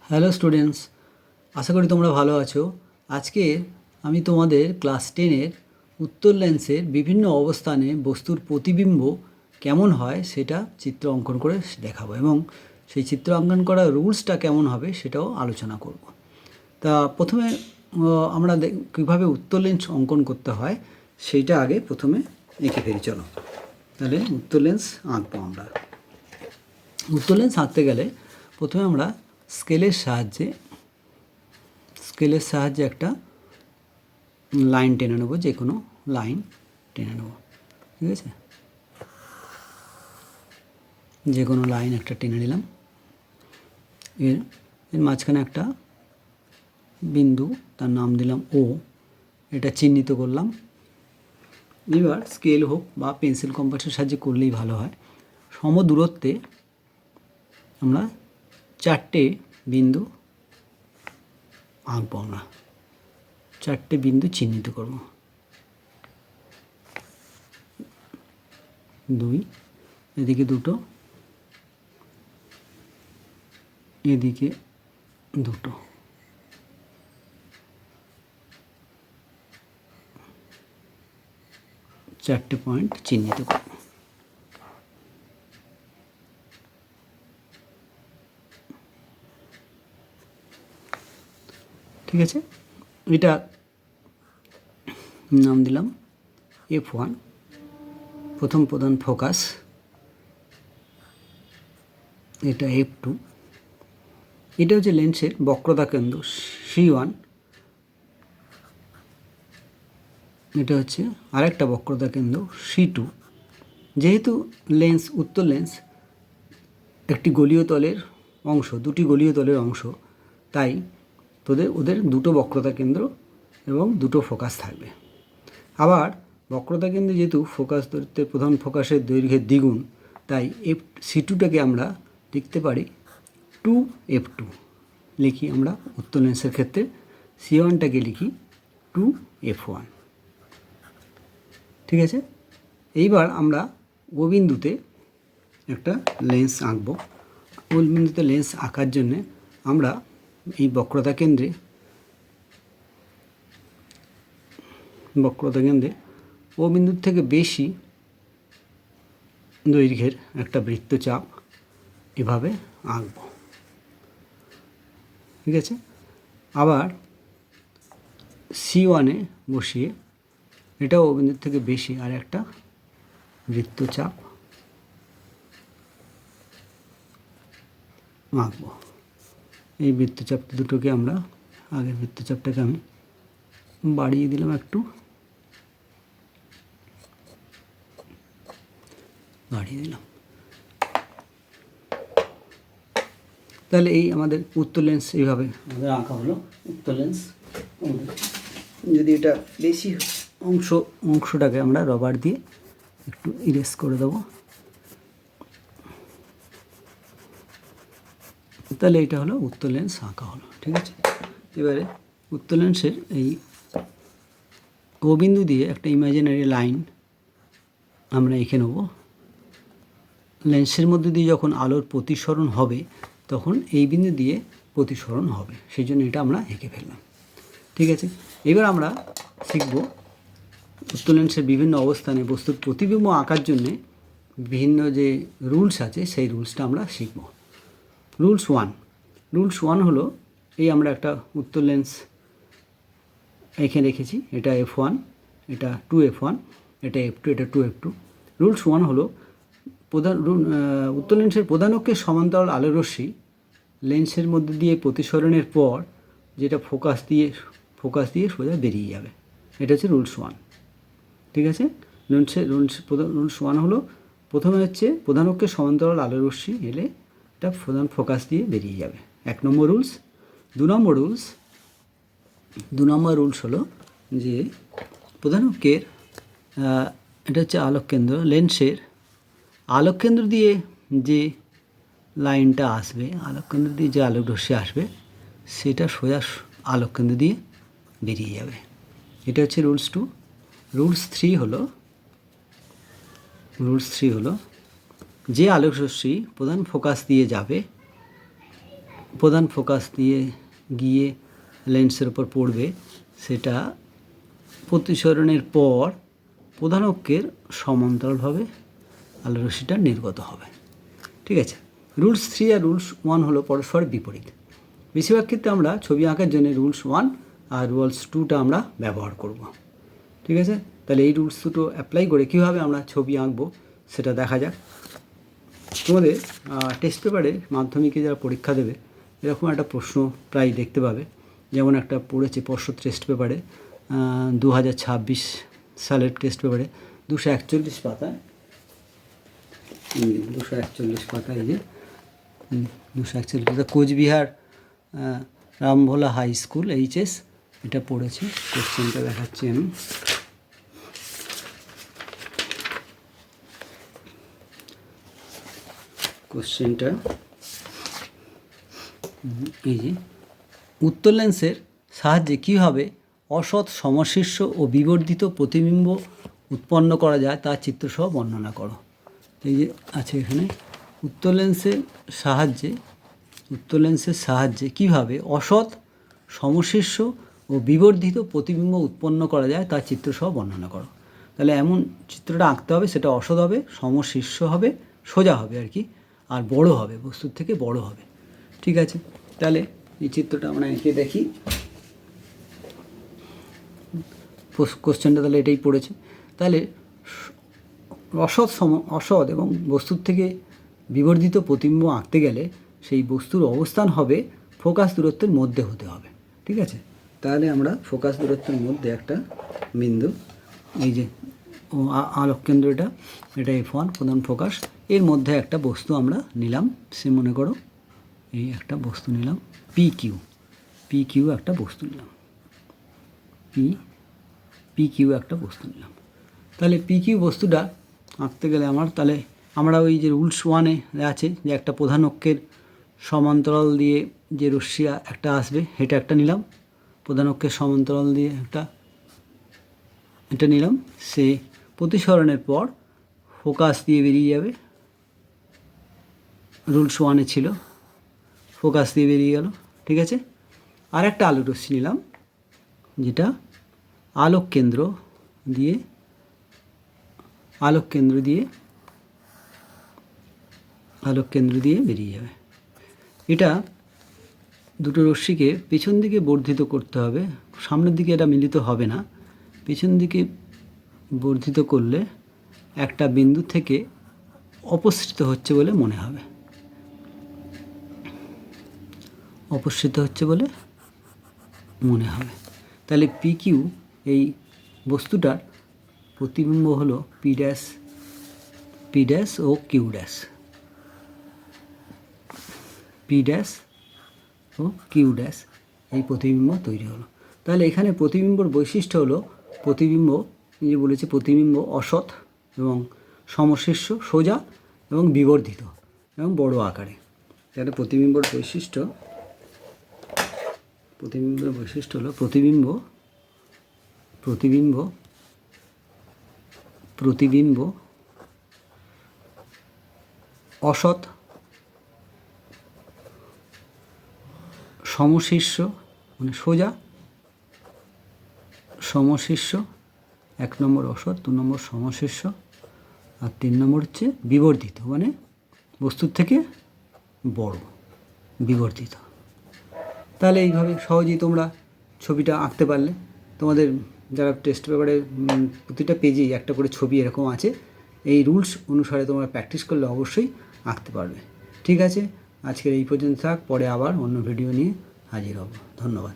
Hello students, আশা করি তোমরা ভালো আছো। আজকে আমি তোমাদের ক্লাস 10-এর উত্তর লেন্সের বিভিন্ন অবস্থানে বস্তুর প্রতিবিম্ব কেমন হয় সেটা চিত্র অঙ্কন করে দেখাবো, এবং সেই চিত্র অঙ্কন করার রুলসটা কেমন হবে সেটাও আলোচনা করব। তা প্রথমে আমরা কীভাবে উত্তর লেন্স অঙ্কন করতে হয় সেইটা আগে প্রথমে এঁকে ফেলি। চলো তাহলে উত্তর লেন্স আঁকবো। আমরা উত্তর লেন্স আঁকতে গেলে প্রথমে আমরা স্কেলের সাহায্যে একটা লাইন টেনে নেবো, যে কোনো লাইন টেনে নেবো। ঠিক আছে, যে কোনো লাইন একটা টেনে নিলাম। এর মাঝখানে একটা বিন্দু, তার নাম দিলাম ও, এটা চিহ্নিত করলাম। এবার স্কেল হোক বা পেন্সিল কম্পাসের সাহায্যে করলেই ভালো হয়। সম দূরত্বে আমরা 4টে বিন্দু আঁকবো। আমরা 4টে বিন্দু চিহ্নিত করব। 2, এদিকে 2, এদিকে 2, 4টে পয়েন্ট চিহ্নিত করব। ঠিক আছে, এটা নাম দিলাম F1, প্রথম প্রধান ফোকাস। এটা F2, এটা হচ্ছে লেন্সের বক্রতা কেন্দ্র C1। এটা হচ্ছে আরেকটা বক্রতা কেন্দ্র C2। যেহেতু লেন্স উত্তর লেন্স একটি গলীয় তলের অংশ, দুটি গলীয় তলের অংশ, তাই ওদের দুটো বক্রতা কেন্দ্র এবং দুটো ফোকাস থাকবে। আবার বক্রতা কেন্দ্রে যেহেতু ফোকাস দূরত্বের প্রধান ফোকাসের দৈর্ঘ্যের দ্বিগুণ, তাই C2টাকে আমরা লিখতে পারি 2F2 লিখি। আমরা উত্তর লেন্সের ক্ষেত্রে C1টাকে লিখি 2F1। ঠিক আছে, এইবার আমরা ও বিন্দুতে একটা লেন্স আঁকবো। ও বিন্দুতে লেন্স আঁকার জন্যে আমরা এই বক্রতা কেন্দ্রে ও বিন্দুর থেকে বেশি দৈর্ঘ্যের একটা বৃত্তচাপ এভাবে আঁকবো। ঠিক আছে, আবার C1-এ বসিয়ে এটাও ও বিন্দুর থেকে বেশি আর একটা বৃত্তচাপ আঁকবো। এই বৃত্তচাপ দুটোকে আমরা, আগের বৃত্তচাপটাকে আমি বাড়িয়ে দিলাম একটু, তাহলে এই আমাদের উত্তর লেন্স এইভাবে আমাদের আঁকা হলো উত্তর লেন্স। যদি এটা বেশি অংশটাকে আমরা রবার দিয়ে একটু ইরেজ করে দেবো, তাহলে এটা হলো উত্তর লেন্স আঁকা হলো। ঠিক আছে, এবারে উত্তর লেন্সের এই ও বিন্দু দিয়ে একটা ইমাজিনারি লাইন আমরা এঁকে নেব। লেন্সের মধ্যে দিয়ে যখন আলোর প্রতিসরণ হবে তখন এই বিন্দু দিয়ে প্রতিসরণ হবে, সেই জন্য এটা আমরা এঁকে ফেললাম। ঠিক আছে, এবার আমরা শিখব উত্তর লেন্সের বিভিন্ন অবস্থানে বস্তুর প্রতিবিম্ব আঁকার জন্যে বিভিন্ন যে রুলস আছে সেই রুলসটা আমরা শিখব। রুলস 1 হলো, এই আমরা একটা উত্তর লেন্স এখানে রেখেছি। এটা F1, এটা 2F1, এটা F2, এটা 2F2। রুলস 1 হলো, উত্তর লেন্সের প্রধান অক্ষের সমান্তরাল আলোরশ্মি লেন্সের মধ্যে দিয়ে প্রতিসরণের পর যেটা ফোকাস দিয়ে সোজা বেরিয়ে যাবে। এটা হচ্ছে রুলস 1। ঠিক আছে, রুলস 1 হলো, প্রথমে হচ্ছে প্রধান অক্ষের সমান্তরাল আলোরশ্মি এলে এটা প্রধান ফোকাস দিয়ে বেরিয়ে যাবে, 1 নম্বর রুলস। 2 নম্বর রুলস হলো যে প্রধান অক্ষের, এটা হচ্ছে আলোককেন্দ্র, লেন্সের আলোককেন্দ্র দিয়ে যে লাইনটা আসবে, আলোককেন্দ্র দিয়ে যে আলোকরশ্মি আসবে সেটা সোজা আলোককেন্দ্র দিয়ে বেরিয়ে যাবে। এটা হচ্ছে রুলস 2। রুলস 3 হলো যে আলোকরশ্মি প্রধান ফোকাস দিয়ে যাবে প্রধান ফোকাস দিয়ে গিয়ে লেন্সের উপর পড়বে, সেটা প্রতিসরণের পর প্রধান অক্ষের সমান্তরালভাবে আলোর রশ্মিটা নির্গত হবে। ঠিক আছে, রুলস 3 আর রুলস 1 হলো পরস্পর বিপরীত। বেশিরভাগ ক্ষেত্রে আমরা ছবি আঁকার জন্য রুলস 1 আর রুলস 2টা আমরা ব্যবহার করব। ঠিক আছে, তাহলে এই রুলস দুটো অ্যাপ্লাই করে কীভাবে আমরা ছবি আঁকবো সেটা দেখা যাক। তোমাদের টেস্ট পেপারে মাধ্যমিকে যারা পরীক্ষা দেবে এরকম একটা প্রশ্ন প্রায় দেখতে পাবে। যেমন একটা পড়েছে পর্ষদ টেস্ট পেপারে 2026 সালের টেস্ট পেপারে 241 পাতায়, 241 পাতায়, এই যে 241 পাতা, Cooch Behar Rambhola high school HS, এটা পড়েছে। কোশ্চেনটা দেখাচ্ছি আমি। কোশ্চেনটা এই যে, উত্তর লেন্সের সাহায্যে কীভাবে অসৎ সমশীর্ষ ও বিবর্ধিত প্রতিবিম্ব উৎপন্ন করা যায় তা চিত্রসহ বর্ণনা করো। এই যে আছে এখানে, উত্তর লেন্সের সাহায্যে কীভাবে অসৎ সমশীর্ষ ও বিবর্ধিত প্রতিবিম্ব উৎপন্ন করা যায় তা চিত্রসহ বর্ণনা করো। তাহলে এমন চিত্রটা আঁকতে হবে, সেটা অসৎ হবে, সমশীর্ষ হবে, সোজা হবে আর কি, আর বড় হবে, বস্তুর থেকে বড় হবে। ঠিক আছে, তাহলে এই চিত্রটা আমরা এঁকে দেখি। কোশ্চেনটা তাহলে এটাই পড়েছে। তাহলে অসৎ এবং বস্তুর থেকে বিবর্ধিত প্রতিবিম্ব আঁকতে গেলে সেই বস্তুর অবস্থান হবে ফোকাস দূরত্বের মধ্যে হতে হবে। ঠিক আছে, তাহলে আমরা ফোকাস দূরত্বের মধ্যে একটা বিন্দু, এই যে আলোক কেন্দ্র, এটা F1 প্রধান ফোকাস, এর মধ্যে একটা বস্তু আমরা নিলাম। সে মনে করো এই একটা বস্তু নিলাম PQ একটা বস্তু নিলাম, PQ একটা বস্তু নিলাম। তাহলে PQ বস্তুটা আঁকতে গেলে তাহলে আমরা ওই যে রুলস 1-এ আছে যে একটা প্রধান অক্ষের সমান্তরাল দিয়ে যে রশ্মি একটা আসবে, এটা একটা নিলাম, প্রধান অক্ষের সমান্তরাল দিয়ে এটা নিলাম। সে প্রতিসরণের পর ফোকাস দিয়ে বেরিয়ে যাবে, রুলস 1-এ ছিল, ফোকাস দিয়ে বেরিয়ে গেল। ঠিক আছে, আর একটা আলোক রশ্মি নিলাম যেটা আলোক কেন্দ্র দিয়ে বেরিয়ে যাবে। এটা দুটো রশ্মিকে পেছন দিকে বর্ধিত করতে হবে, সামনের দিকে এটা মিলিত হবে না, পেছন দিকে বর্ধিত করলে একটা বিন্দু থেকে অপসৃত হচ্ছে বলে মনে হবে, তাহলে PQ এই বস্তুটার প্রতিবিম্ব হলো P dash O Q dash, এই প্রতিবিম্ব তৈরি হলো। তাহলে এখানে প্রতিবিম্বর বৈশিষ্ট্য হলো প্রতিবিম্ব অসৎ এবং সমশীর্ষ, সোজা এবং বিবর্ধিত এবং বড় আকারে। তাহলে প্রতিবিম্বর বৈশিষ্ট্য হলো প্রতিবিম্ব অসৎ, সমশীর্ষ মানে সোজা, সমশীর্ষ, 1 নম্বর অসৎ, 2 নম্বর সমশীর্ষ, আর 3 নম্বর হচ্ছে বিবর্ধিত, মানে বস্তুর থেকে বড়, বিবর্ধিত। তাহলে এইভাবে সহজেই তোমরা ছবিটা আঁকতে পারলে। তোমাদের যারা টেস্ট পেপারে প্রতিটা পেজেই একটা করে ছবি এরকম আছে, এই রুলস অনুসারে তোমরা প্র্যাকটিস করলে অবশ্যই আঁকতে পারবে। ঠিক আছে, আজকের এই পর্যন্ত থাক, পরে আবার অন্য ভিডিও নিয়ে হাজির হব। ধন্যবাদ।